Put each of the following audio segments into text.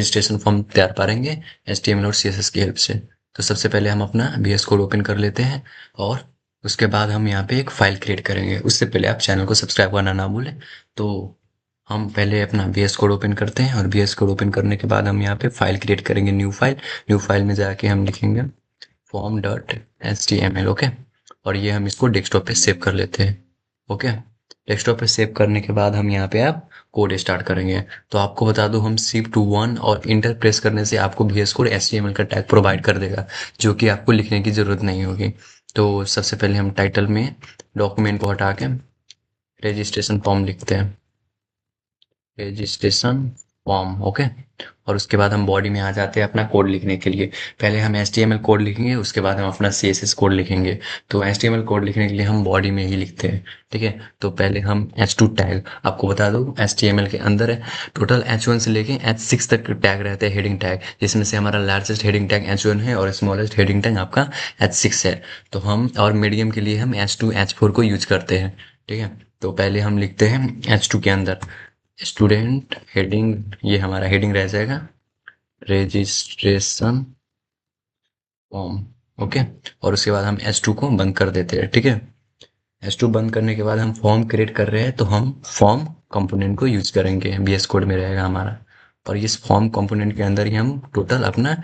Registration form तैयार करेंगे HTML और CSS की हेल्प से। तो सबसे पहले हम अपना VS कोड ओपन कर लेते हैं और उसके बाद हम यहाँ पे एक फाइल क्रिएट करेंगे। उससे पहले आप चैनल को सब्सक्राइब करना ना भूलें। तो हम पहले अपना VS कोड ओपन करते हैं और VS कोड ओपन करने के बाद हम यहाँ पे फाइल क्रिएट करेंगे, न्यू फाइल में जाके हम लिखेंगे form.html। ओके, और ये हम इसको डेस्कटॉप पे सेव कर लेते हैं। ओके, डेस्कटॉप पे सेव करने के बाद हम यहाँ पे आप कोड स्टार्ट करेंगे। तो आपको बता दूं, हम shift 1 और इंटर प्रेस करने से आपको VS कोड HTML का टैग प्रोवाइड कर देगा, जो कि आपको लिखने की जरूरत नहीं होगी। तो सबसे पहले हम टाइटल में डॉक्यूमेंट को हटा के रजिस्ट्रेशन फॉर्म लिखते हैं, रजिस्ट्रेशन फॉर्म। ओके, और उसके बाद हम बॉडी में आ जाते हैं अपना कोड लिखने के लिए। पहले हम HTML कोड लिखेंगे, उसके बाद हम अपना CSS कोड लिखेंगे। तो HTML कोड लिखने के लिए हम बॉडी में ही लिखते हैं, ठीक है। तो पहले हम H2 टैग, आपको बता दूं HTML के अंदर है टोटल H1 से लेके H6 तक टैग रहते हैं, हेडिंग टैग, जिसमें से हमारा लार्जेस्ट हेडिंग टैग H1 है और स्मॉलेस्ट हेडिंग टैग आपका H6 है। तो हम और मीडियम के लिए हम H2 H4 को यूज करते हैं, ठीक है। तो पहले हम लिखते हैं H2 के अंदर स्टूडेंट हेडिंग, ये हमारा हेडिंग रह जाएगा रजिस्ट्रेशन फॉर्म। ओके, और उसके बाद हम H2 को बंद कर देते हैं, ठीक है। H2 बंद करने के बाद हम फॉर्म क्रिएट कर रहे हैं, तो हम फॉर्म कंपोनेंट को यूज करेंगे, VS कोड में रहेगा हमारा। और इस फॉर्म कंपोनेंट के अंदर ही हम टोटल अपना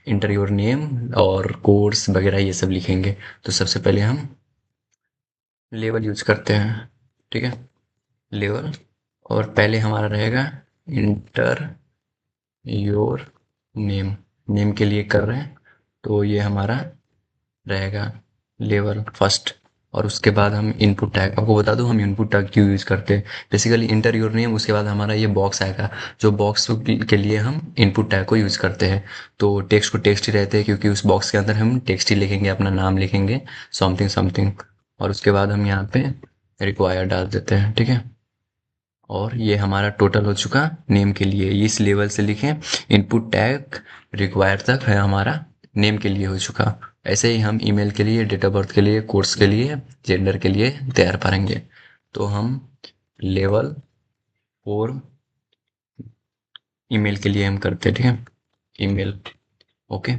इंटर योर नेम और कोर्स वगैरह ये सब लिखेंगे। तो सबसे पहले हम लेवल यूज करते हैं, ठीक है, लेवल। और पहले हमारा रहेगा इंटर योर नेम, नेम के लिए कर रहे हैं, तो ये हमारा रहेगा लेवल फर्स्ट। और उसके बाद हम इनपुट टैग, आपको बता दूं हम इनपुट टैग क्यों यूज करते हैं। बेसिकली इंटर योर नेम, उसके बाद हमारा ये बॉक्स आएगा, जो बॉक्स के लिए हम इनपुट टैग को यूज करते हैं। तो टेक्स्ट को टेक्स्ट ही रहते हैं, क्योंकि उस बॉक्स के अंदर हम टेक्स्ट ही लिखेंगे, अपना नाम लिखेंगे, समथिंग समथिंग। और उसके बाद हम यहाँ पे रिक्वायर डाल देते हैं, ठीक है। और ये हमारा टोटल हो चुका नेम के लिए, इस लेवल से लिखें इनपुट टैग रिक्वायर तक है हमारा नेम के लिए हो चुका। ऐसे ही हम ईमेल के लिए, डेट ऑफ बर्थ के लिए, कोर्स के लिए, जेंडर के लिए तैयार करेंगे। तो हम लेवल 4 ईमेल के लिए हम करते हैं, ठीक है, ईमेल। ओके,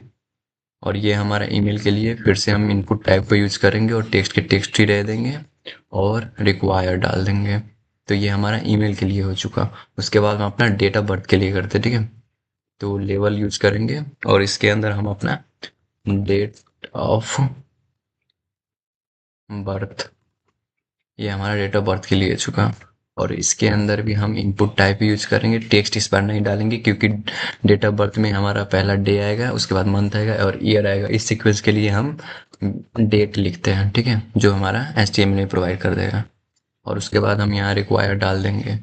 और ये हमारा ईमेल के लिए फिर से हम इनपुट टैग को यूज करेंगे और टेक्स्ट के टेक्स्ट ही रह देंगे और रिक्वायर डाल देंगे। तो ये हमारा ईमेल के लिए हो चुका। उसके बाद हम अपना डेट ऑफ बर्थ के लिए करते हैं, ठीक है। तो लेवल यूज करेंगे और इसके अंदर हम अपना डेट ऑफ बर्थ, ये हमारा डेट ऑफ बर्थ के लिए हो चुका। और इसके अंदर भी हम इनपुट टाइप यूज करेंगे, टेक्स्ट इस बार नहीं डालेंगे, क्योंकि डेट ऑफ बर्थ में हमारा पहला डे आएगा, उसके बाद मंथ आएगा और ईयर आएगा। इस सीक्वेंस के लिए हम डेट लिखते हैं, ठीक है, जो हमारा HTML में प्रोवाइड कर देगा। और उसके बाद हम यहाँ रिक्वायर डाल देंगे।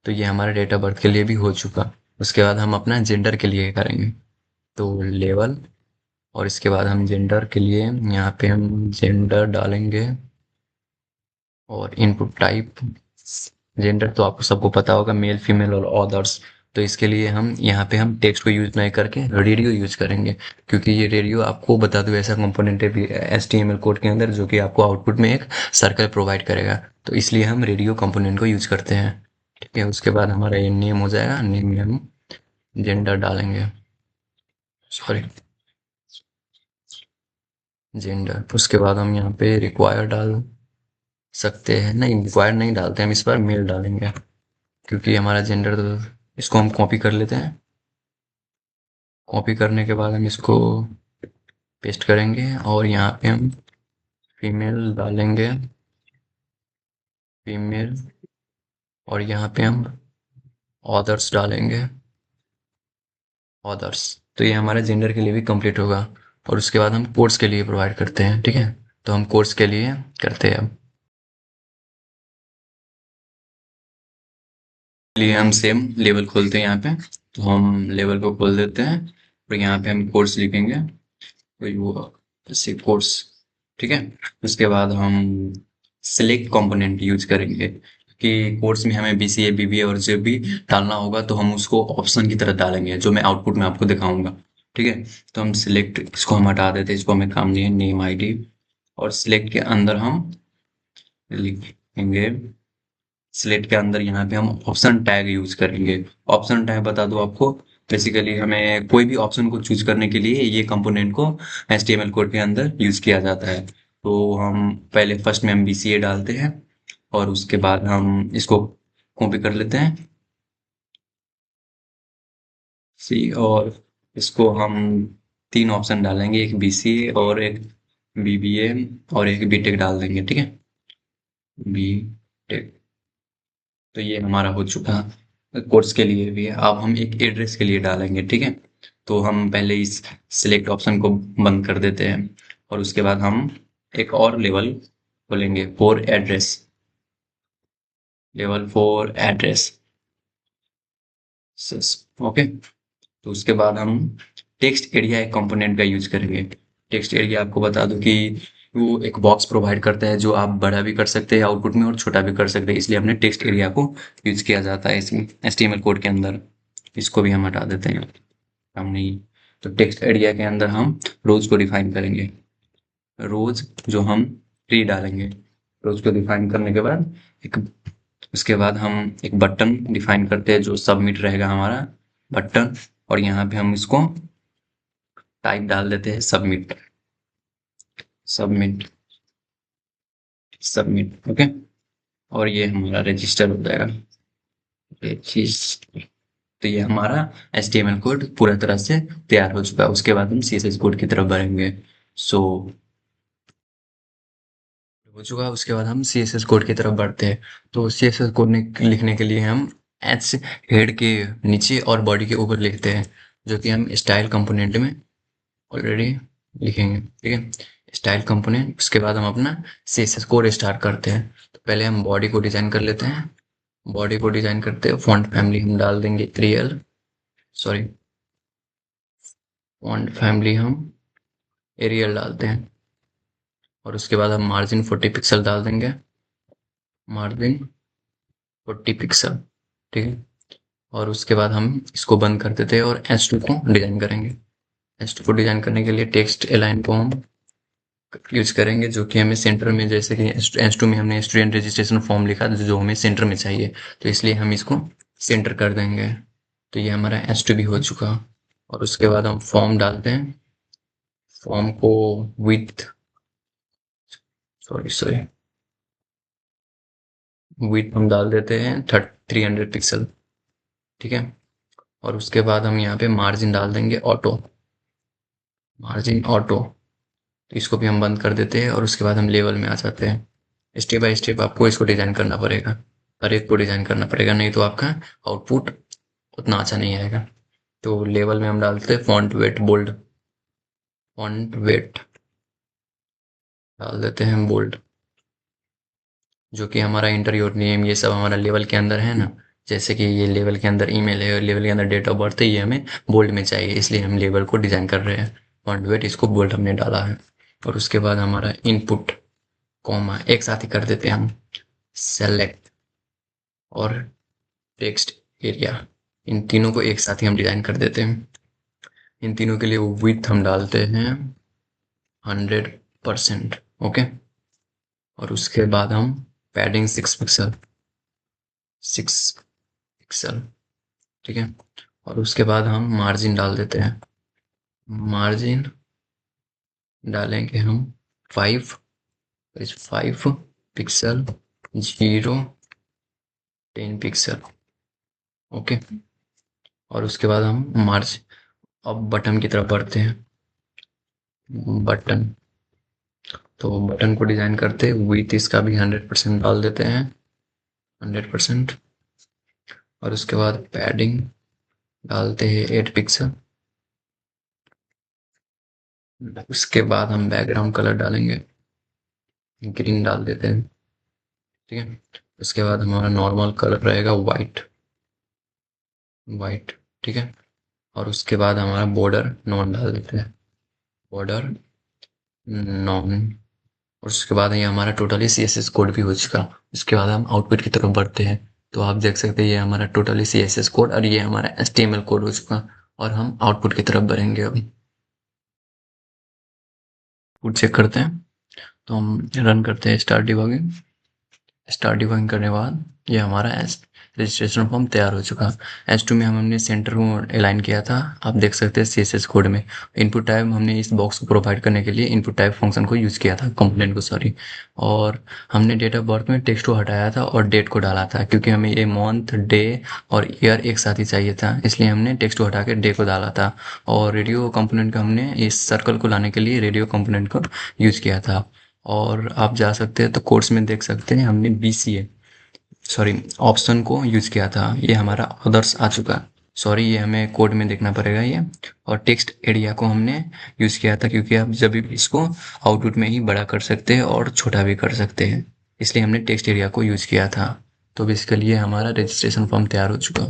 तो ये हमारा डेट ऑफ बर्थ के लिए भी हो चुका। उसके बाद हम अपना जेंडर के लिए करेंगे, तो लेवल, और इसके बाद हम जेंडर के लिए यहाँ पे हम जेंडर डालेंगे और इनपुट टाइप। जेंडर तो आपको सबको पता होगा, मेल फीमेल और अदर्स। तो इसके लिए हम यहाँ पे हम टेक्स्ट को यूज नहीं करके रेडियो यूज करेंगे, क्योंकि ये रेडियो आपको बता दूं ऐसा कंपोनेंट है HTML कोड के अंदर, जो कि आपको आउटपुट में एक सर्कल प्रोवाइड करेगा। तो इसलिए हम रेडियो कंपोनेंट को यूज करते हैं, ठीक है। उसके बाद हमारा ये नेम हो जाएगा, नेम में हम जेंडर डालेंगे, सॉरी, जेंडर। उसके बाद हम यहाँ पे रिक्वायर डाल सकते हैं, नहीं रिक्वायर नहीं डालते, हम इस बार मेल डालेंगे, क्योंकि हमारा जेंडर, तो इसको हम कॉपी कर लेते हैं। कॉपी करने के बाद हम इसको पेस्ट करेंगे और यहाँ पे हम फीमेल डालेंगे, फीमेल। और यहाँ पे हम ऑदर्स डालेंगे, ऑदर्स। तो ये हमारे जेंडर के लिए भी कंप्लीट होगा। और उसके बाद हम कोर्स के लिए प्रोवाइड करते हैं, ठीक है। तो हम कोर्स के लिए करते हैं, अब लिए हम सेम लेवल खोलते हैं यहाँ पे। तो हम लेवल को खोल देते हैं और यहाँ पे हम कोर्स लिखेंगे, कोई वो जैसे कोर्स, ठीक है। उसके बाद हम सिलेक्ट कंपोनेंट यूज करेंगे, कि कोर्स में हमें BCA BBA और जो भी डालना होगा, तो हम उसको ऑप्शन की तरह डालेंगे, जो मैं आउटपुट में आपको दिखाऊंगा, ठीक है। तो हम सिलेक्ट, इसको हम हटा देते हैं, इसको हमें काम नहीं है, नेम ID। और सिलेक्ट के अंदर हम लिखेंगे, सिलेक्ट के अंदर यहाँ पे हम ऑप्शन टैग यूज करेंगे। ऑप्शन टैग बता दो आपको, बेसिकली हमें कोई भी ऑप्शन को चूज करने के लिए ये कंपोनेंट को HTML कोड के अंदर यूज किया जाता है। तो हम पहले फर्स्ट में हम BCA डालते हैं और उसके बाद हम इसको कॉपी कर लेते हैं सी, और इसको हम तीन ऑप्शन डालेंगे, एक BCA और एक BBA और एक BTech डाल देंगे, ठीक है। BTech, तो ये हमारा हो चुका कोर्स के लिए भी है। अब हम एक एड्रेस के लिए डालेंगे, ठीक है। तो हम पहले इस सिलेक्ट ऑप्शन को बंद कर देते हैं और उसके बाद हम एक और लेवल खोलेंगे for address, level for address, okay. तो उसके बाद हम टेक्स्ट एरिया एक कंपोनेंट का यूज करेंगे। टेक्स्ट एरिया आपको बता दूं कि वो एक बॉक्स प्रोवाइड करता है जो आप बड़ा भी कर सकते हैं आउटपुट में और छोटा भी कर सकते हैं, इसलिए हमने टेक्स्ट एरिया को यूज किया जाता है इसमें HTML कोड के अंदर। इसको भी हम हटा देते हैं, हम नहीं। तो टेक्स्ट एरिया के अंदर हम रोज को डिफाइन करेंगे, रोज जो हम ट्री डालेंगे। रोज को डिफाइन करने के बाद एक, उसके बाद हम एक बटन डिफाइन करते हैं जो सबमिट रहेगा हमारा बटन, और यहाँ पे हम इसको टाइप डाल देते हैं सबमिट, सबमिट, सबमिट, ओके। और ये हमारा रजिस्टर हो जाएगा, रजिस्टर। तो ये हमारा HTML कोड पूरा तरह से तैयार हो चुका है। उसके बाद हम CSS कोड की तरफ बढ़ेंगे। सो हो चुका है, उसके बाद हम CSS कोड की तरफ बढ़ते हैं। तो CSS कोड लिखने के लिए हम एच हेड के नीचे और बॉडी के ऊपर लिखते हैं, जो कि हम स्टाइल कंपोनेंट में ऑलरेडी लिखेंगे, ठीक है। स्टाइल कंपोनेंट, उसके बाद हम अपना CSS कोड स्टार्ट करते हैं। तो पहले हम बॉडी को डिजाइन कर लेते हैं। बॉडी को डिजाइन करते हैं, फॉन्ट फैमिली हम डाल देंगे एरियल, सॉरी, फॉन्ट फैमिली हम एरियल डालते हैं। और उसके बाद हम मार्जिन 40 पिक्सल डाल देंगे, मार्जिन 40 पिक्सल, ठीक है। और उसके बाद हम इसको बंद कर देते हैं और H2 को डिजाइन करेंगे। H2 को डिजाइन करने के लिए टेक्स्ट अलाइन को हम यूज करेंगे, जो कि हमें सेंटर में, जैसे कि H2 में हमने स्टूडेंट रजिस्ट्रेशन फॉर्म लिखा जो हमें सेंटर में चाहिए, तो इसलिए हम इसको सेंटर कर देंगे। तो ये हमारा H2 भी हो चुका। और उसके बाद हम फॉर्म डालते हैं, फॉर्म को विथ, सॉरी सॉरी, विथ हम डाल देते हैं 300 पिक्सल, ठीक है। और उसके बाद हम यहाँ पे मार्जिन डाल देंगे ऑटो, मार्जिन ऑटो। तो इसको भी हम बंद कर देते हैं और उसके बाद हम लेवल में आ जाते हैं। स्टेप बाय स्टेप आपको इसको डिजाइन करना पड़ेगा, हर एक को डिजाइन करना पड़ेगा, नहीं तो आपका आउटपुट उतना अच्छा नहीं आएगा। तो लेवल में हम डालते हैं font weight bold, font weight डाल देते हैं बोल्ड, जो कि हमारा इंटर योर नेम ये सब हमारा लेवल के अंदर है ना। जैसे कि ये लेवल के अंदर ईमेल है और लेवल के अंदर डेट ऑफ बर्थ है, ये हमें बोल्ड में चाहिए, इसलिए हम लेवल को डिजाइन कर रहे हैं। फॉन्ट वेट इसको बोल्ड हमने डाला है। और उसके बाद हमारा इनपुट कॉमा एक साथ ही कर देते हैं हम, सेलेक्ट और टेक्स्ट एरिया, इन तीनों को एक साथ ही हम डिजाइन कर देते हैं। इन तीनों के लिए विड्थ हम डालते हैं 100%, ओके। और उसके बाद हम पैडिंग 6 पिक्सल, 6 पिक्सल, ठीक है। और उसके बाद हम मार्जिन डाल देते हैं, मार्जिन डालेंगे हम 5 पिक्सल, 0 10 पिक्सल, ओके। और उसके बाद हम मार्ज, अब बटन की तरफ बढ़ते हैं। बटन, तो बटन को डिजाइन करते विथ इसका भी 100% डाल देते हैं, 100%। और उसके बाद पैडिंग डालते हैं 8 पिक्सल। उसके बाद हम बैकग्राउंड कलर डालेंगे, ग्रीन डाल देते हैं, ठीक है। उसके बाद हमारा नॉर्मल कलर रहेगा वाइट, वाइट, ठीक है। और उसके बाद हमारा बॉर्डर नॉन डाल देते हैं, बॉर्डर नॉन। और उसके बाद ये हमारा टोटली CSS कोड भी हो चुका। उसके बाद हम आउटपुट की तरफ बढ़ते हैं। तो आप देख सकते हैं ये हमारा टोटली CSS कोड और ये हमारा HTML कोड हो चुका। और हम आउटपुट की तरफ बढ़ेंगे अभी, आउटपुट चेक करते हैं। तो हम रन करते हैं स्टार्ट डिबगिंग, स्टार्ट डिबगिंग करने के बाद ये हमारा रजिस्ट्रेशन फॉर्म तैयार हो चुका। H2 में हमने सेंटर को अलाइन किया था, आप देख सकते हैं CSS कोड में। इनपुट टाइप हमने इस बॉक्स को प्रोवाइड करने के लिए इनपुट टाइप फंक्शन को यूज़ किया था, कंपोनेंट को सॉरी। और हमने डेट ऑफ बर्थ में टेक्स्ट को हटाया था और डेट को डाला था, क्योंकि हमें ये मंथ, डे और ईयर एक साथ ही चाहिए था, इसलिए हमने टेक्स्ट को हटा के डे को डाला था। और रेडियो कंपोनेंट का हमने इस सर्कल को लाने के लिए रेडियो कंपोनेंट को यूज़ किया था। और आप जा सकते हैं तो कोर्स में देख सकते हैं हमने BCA सॉरी ऑप्शन को यूज किया था। ये हमारा अदर्स आ चुका है, सॉरी ये हमें कोड में देखना पड़ेगा ये। और टेक्स्ट एरिया को हमने यूज किया था, क्योंकि आप जब भी इसको आउटपुट में ही बड़ा कर सकते हैं और छोटा भी कर सकते हैं, इसलिए हमने टेक्स्ट एरिया को यूज किया था। तो बेसिकली ये हमारा रजिस्ट्रेशन फॉर्म तैयार हो चुका।